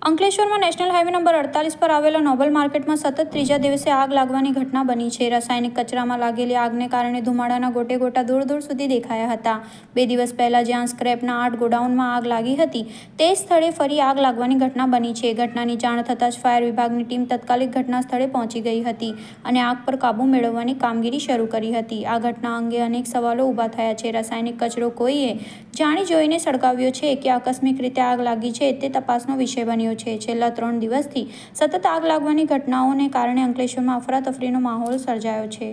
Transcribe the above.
અંકલેશ્વરમાં national highway number 48 પર આવેલા નોબલ માર્કેટમાં સતત ત્રીજા દિવસે આગ લાગવાની ઘટના બની છે. રાસાયણિક કચરામાં લાગેલી આગને કારણે ધુમાડાના ગોટે ગોટા દૂર દૂર સુધી દેખાયા હતા. 2 દિવસ પહેલા જ્યાં સ્ક્રેપના 8 ગોડાઉનમાં આગ લાગી હતી તે સ્થળે ફરી આગ લાગવાની ઘટના બની છે. ઘટનાની જાણ થતાં જ ફાયર વિભાગની ટીમ તાત્કાલિક ઘટના સ્થળે પહોંચી ગઈ હતી અને આગ પર કાબૂ મેળવવાની કામગીરી શરૂ કરી હતી. આ ઘટના અંગે અનેક સવાલો ઊભા થયા છે. રાસાયણિક કચરો કોઈએ જાણી જોઈને સળગાવ્યો છે કે આકસ્મિક રીતે આગ લાગી છે તે તપાસનો વિષય બન્યો છે. છેલ્લા 3 દિવસથી સતત આગ લાગવાની ઘટનાઓને કારણે અંકલેશ્વરમાં અફરાતફરીનો માહોલ સર્જાયો છે.